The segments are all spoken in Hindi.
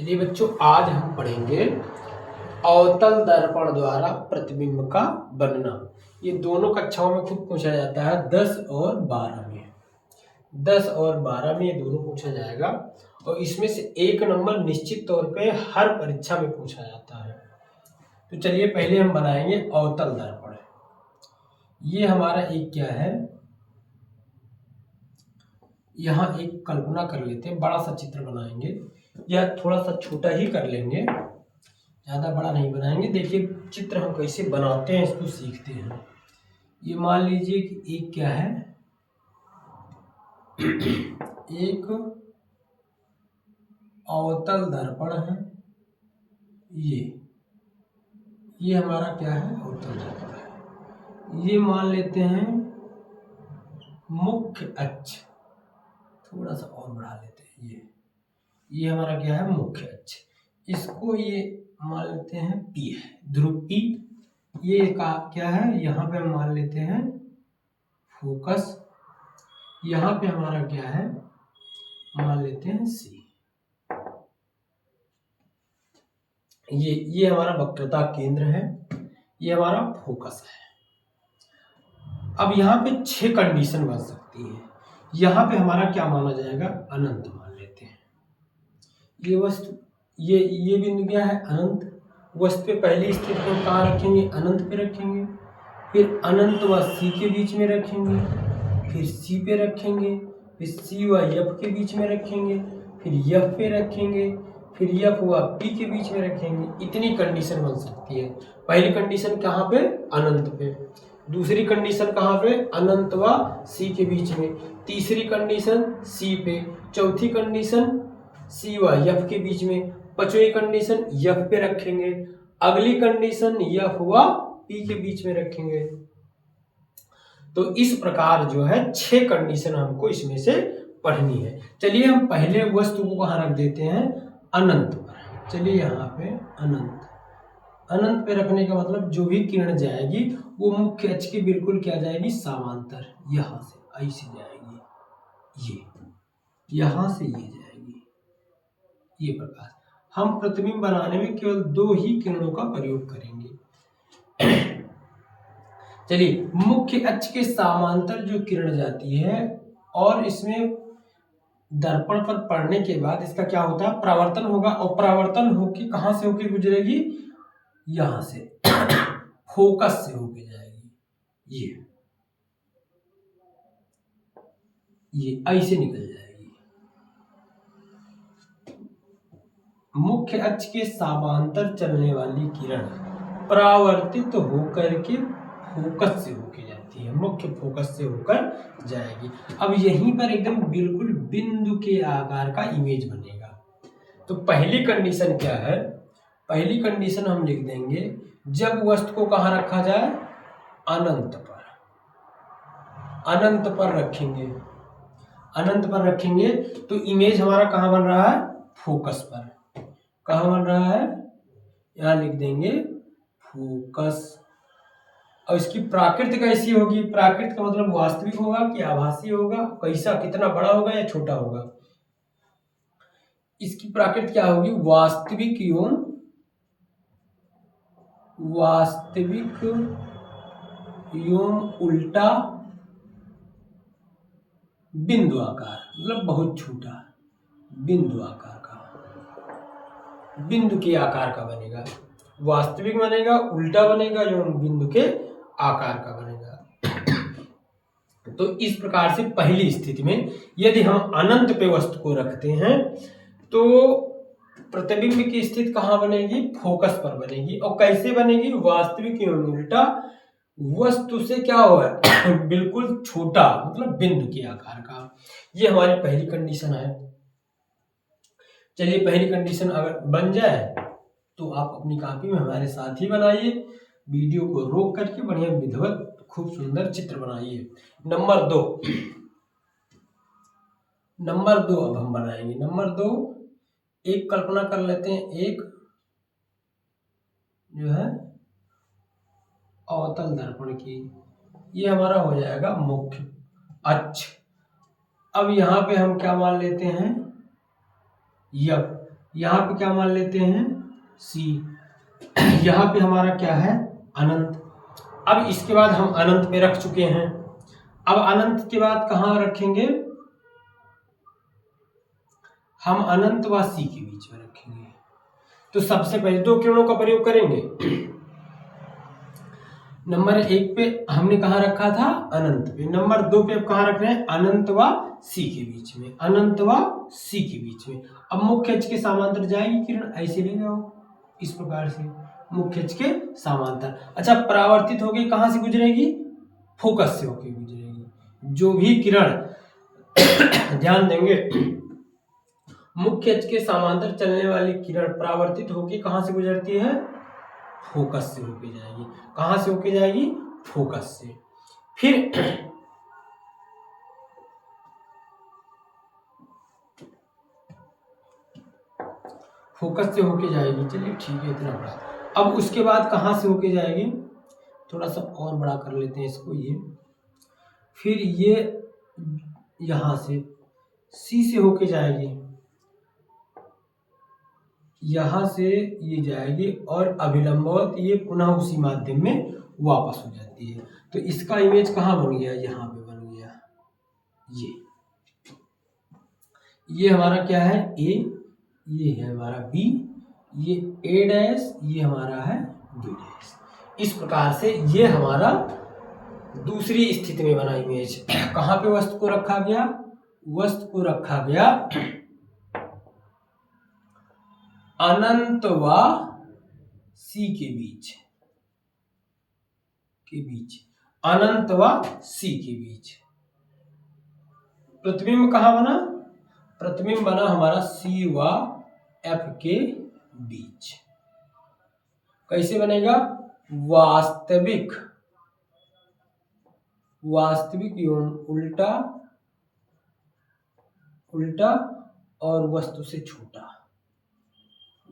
चलिए बच्चों, आज हम पढ़ेंगे अवतल दर्पण द्वारा प्रतिबिंब का बनना। ये दोनों कक्षाओं में खूब पूछा जाता है, 10 और 12 में। 10 और 12 में ये दोनों पूछा जाएगा और इसमें से एक नंबर निश्चित तौर पे हर परीक्षा में पूछा जाता है। तो चलिए पहले हम बनाएंगे अवतल दर्पण। ये हमारा एक क्या है, यहाँ एक कल्पना कर लेते हैं, बड़ा सा चित्र बनाएंगे या थोड़ा सा छोटा ही कर लेंगे, ज़्यादा बड़ा नहीं बनाएंगे। देखिए चित्र हम कैसे बनाते हैं इसको सीखते हैं। ये मान लीजिए कि एक क्या है, एक अवतल दर्पण है। ये हमारा क्या है, अवतल दर्पण है। ये मान लेते हैं मुख्य अक्ष, थोड़ा सा और बढ़ा लेते हैं। ये हमारा क्या है, मुख्य अक्ष। इसको ये मान लेते हैं P है, ध्रुव P। ये का क्या है, यहाँ पे हम मान लेते हैं फोकस। यहाँ पे हमारा क्या है, मान लेते हैं C। ये हमारा वक्रता केंद्र है, ये हमारा फोकस है। अब यहाँ पे 6 कंडीशन बन सकती है। यहाँ पे हमारा क्या माना जाएगा, अनंत मान लेते हैं। ये वस्तु ये बिंदु क्या है, अनंत। वस्तु पे पहली स्थिति को कहाँ रखेंगे, अनंत पे रखेंगे। फिर अनंत व C के बीच में रखेंगे, फिर C पे रखेंगे, फिर C व F के बीच में रखेंगे, फिर F पे रखेंगे, फिर F व P के बीच में रखेंगे। इतनी कंडीशन बन सकती है। पहली कंडीशन कहाँ पे, अनंत पे। दूसरी कंडीशन कहाँ पे, अनंत व C के बीच में। तीसरी कंडीशन C पे। चौथी कंडीशन C व F के बीच में। पांचवी कंडीशन F पे रखेंगे। अगली कंडीशन F व P के बीच में रखेंगे। तो इस प्रकार जो है 6 कंडीशन हमको इसमें से पढ़नी है। चलिए हम पहले वस्तु को कहाँ रख देते हैं, अनंत पर। चलिए यहाँ पे अनंत पे रखने का मतलब जो भी किरण जाएगी वो मुख्य अक्ष के बिल्कुल क्या जाएगी, समांतर। यहाँ से ऐसे जाएगी, ये यहाँ से ये जाएगी। ये प्रकार हम प्रतिबिंब बनाने में केवल 2 ही किरणों का प्रयोग करेंगे। चलिए, मुख्य अक्ष के समांतर जो किरण जाती है और इसमें दर्पण पर पड़ने के बाद इसका क्या होता है, परावर्तन होगा। और परावर्तन होके कहां से होके गुजरेगी, यहां से फोकस से होके जाएगी। ये ऐसे निकल जाएगी। मुख्य अक्ष के समांतर चलने वाली किरण परावर्तित होकर के फोकस से होके जाती है, मुख्य फोकस से होकर जाएगी। अब यहीं पर एकदम बिल्कुल बिंदु के आकार का इमेज बनेगा। तो पहली कंडीशन क्या है, पहली कंडीशन हम लिख देंगे, जब वस्तु को कहाँ रखा जाए, अनंत पर। अनंत पर रखेंगे, अनंत पर रखेंगे तो इमेज हमारा कहाँ बन रहा है, फोकस पर। कहाँ बन रहा है, यहाँ लिख देंगे फोकस। और इसकी प्राकृत कैसी होगी, प्राकृत का मतलब वास्तविक होगा कि आभासी होगा, कैसा, कितना बड़ा होगा या छोटा होगा। इसकी प्राकृत क्या होगी, वास्तविक एवं उल्टा बिंदु आकार, मतलब बहुत छोटा बिंदु आकार का, बिंदु के आकार का बनेगा। वास्तविक बनेगा, उल्टा बनेगा, एवं बिंदु के आकार का बनेगा। तो इस प्रकार से पहली स्थिति में यदि हम अनंत पे वस्तु को रखते हैं तो प्रतिबिंब की स्थिति कहाँ बनेगी, फोकस पर बनेगी। और कैसे बनेगी, वास्तविक एवं उल्टा, वस्तु से क्या होगा बिल्कुल छोटा, मतलब बिंदु के आकार का। ये हमारी पहली कंडीशन है। चलिए पहली कंडीशन अगर बन जाए तो आप अपनी कॉपी में हमारे साथ ही बनाइए, वीडियो को रोक करके बढ़िया विधिवत खूब सुंदर चित्र बनाइए। नंबर 2 अब हम बनाएंगे। नंबर 2 एक कल्पना कर लेते हैं, एक जो है अवतल दर्पण की, ये हमारा हो जाएगा मुख्य अक्ष। अब यहाँ पे हम क्या मान लेते हैं, F। यहाँ पे क्या मान लेते हैं, सी। यहाँ पे हमारा क्या है, अनंत। अब इसके बाद हम अनंत पे रख चुके हैं। अब अनंत के बाद कहाँ रखेंगे, हम अनंत व सी के बीच में रखेंगे। तो सबसे पहले दो किरणों का प्रयोग करेंगे। नंबर 1 पे हमने कहाँ रखा था, अनंत पे। नंबर 2 पे अब कहाँ रख रहे हैं, अनंत व सी के बीच में, अनंत व सी के बीच में। अब मुख्य अक्ष के समांतर जाएगी किरण, ऐसे ले जाओ इस प्रकार से, मुख्य अक्ष के समांतर। अच्छा, परावर्तित होगी कहाँ से गुजरेगी, फोकस से होकर गुजरेगी। जो भी किरण ध्यान देंगे, मुख्य अक्ष के समांतर चलने वाली किरण परावर्तित होकर कहां से गुजरती है, फोकस से होके जाएगी। कहां से होके जाएगी, फोकस से। फिर फोकस से होके जाएगी, चलिए ठीक है, इतना बड़ा। अब उसके बाद कहां से होके जाएगी, थोड़ा सा और बड़ा कर लेते हैं इसको, ये फिर ये यहां से सी से होके जाएगी, यहां से ये जाएगी और अभिलंबवत ये पुनः उसी माध्यम में वापस हो जाती है। तो इसका इमेज कहाँ बन गया, यहाँ पे बन गया। ये हमारा क्या है, ए, ये है हमारा बी, ये ए डैश, ये हमारा है बी डैश। इस प्रकार से ये हमारा दूसरी स्थिति में बना इमेज। कहाँ पे वस्तु को रखा गया, वस्तु को रखा गया अनंत व सी के बीच, अनंत व सी के बीच। प्रतिबिंब कहां बना, प्रतिबिंब बना हमारा सी व एफ के बीच। कैसे बनेगा, वास्तविक, वास्तविक एवं उल्टा, उल्टा और वस्तु से छोटा,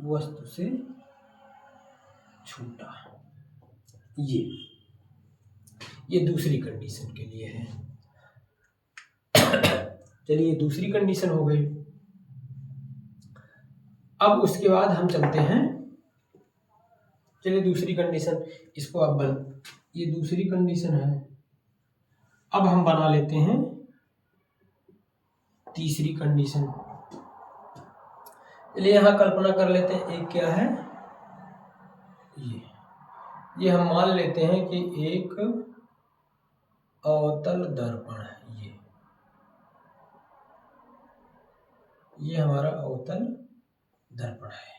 वस्तु से छोटा। ये दूसरी कंडीशन के लिए है। चलिए दूसरी कंडीशन हो गई। अब उसके बाद हम चलते हैं, चलिए दूसरी कंडीशन, इसको अब ये दूसरी कंडीशन है। अब हम बना लेते हैं तीसरी कंडीशन। चलिए यहां कल्पना कर लेते हैं, एक क्या है, ये हम मान लेते हैं कि एक अवतल दर्पण है। ये हमारा अवतल दर्पण है,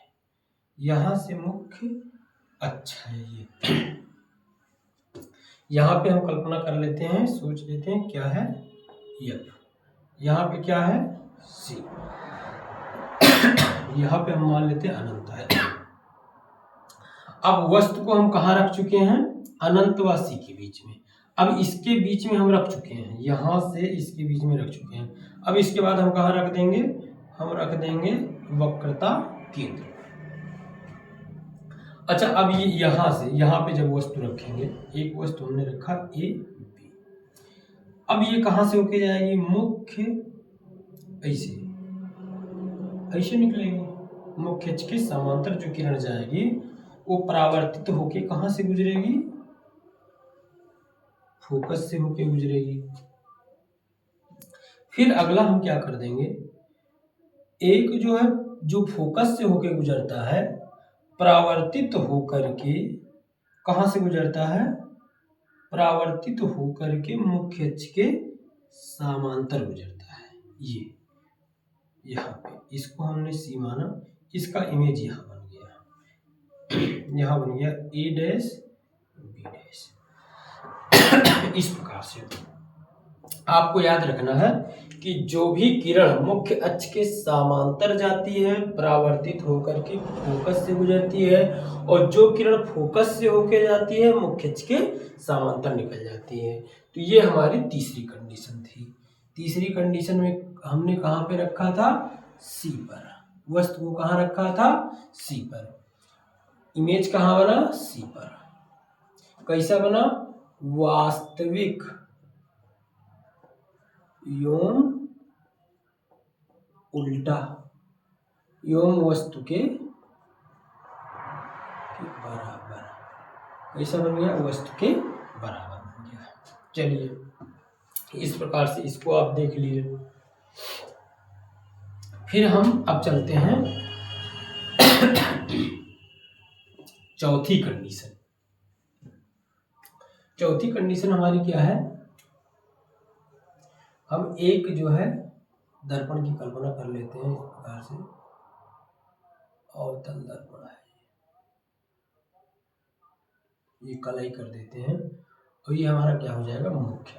यहां से मुख्य अक्ष है ये। यहां पे हम कल्पना कर लेते हैं, सोच लेते हैं क्या है, एफ, यहाँ पे क्या है, सी, यहाँ पे हम मान लेते हैं अनंत है। अब वस्तु को हम कहाँ रख चुके हैं, अनंत व सी के बीच में। अब इसके बीच में हम रख चुके हैं, यहां से इसके बीच में रख चुके हैं। अब इसके बाद हम कहाँ रख देंगे, हम रख देंगे वक्रता केंद्र। अच्छा, अब ये यहां से यहां पे जब वस्तु रखेंगे, एक वस्तु हमने रखा ए बी, अब ये कहां से होके जाएगी, मुख्य, ऐसे ऐसे निकलेगी। मुख्य अक्ष के समांतर जो किरण जाएगी वो परावर्तित होके कहां से गुजरेगी, फोकस से होके गुजरेगी। फिर अगला हम क्या कर देंगे, एक जो है, जो फोकस से होके गुजरता है, परावर्तित होकर के कहां से गुजरता है, परावर्तित होकर के मुख्य अक्ष के समांतर गुजरता है। ये यहाँ पे इसको हमने सी माना, इसका इमेज यहाँ बन गया, यहाँ बन गया ए डैश बी डैश। इस प्रकार से आपको याद रखना है कि जो भी किरण मुख्य अक्ष के समांतर जाती है, परावर्तित होकर के फोकस से गुजरती है, और जो किरण फोकस से होकर जाती है मुख्य अक्ष के समांतर निकल जाती है। तो ये हमारी तीसरी कंडीशन थी। तीसरी कंडीशन में हमने कहाँ पे रखा था, सी पर, वस्तु को कहाँ रखा था, सी पर। इमेज कहाँ बना, सी पर। कैसा बना, वास्तविक एवं उल्टा, एवं वस्तु के बराबर। कैसा बन गया? वस्तु के बराबर बन गया। चलिए इस प्रकार से इसको आप देख लीजिए। फिर हम अब चलते हैं चौथी कंडीशन। चौथी कंडीशन हमारी क्या है? हम एक जो है दर्पण की कल्पना कर लेते हैं इस प्रकार से, अवतल दर्पण है, ये कलई कर देते हैं और ये हमारा क्या हो जाएगा? मुख्य।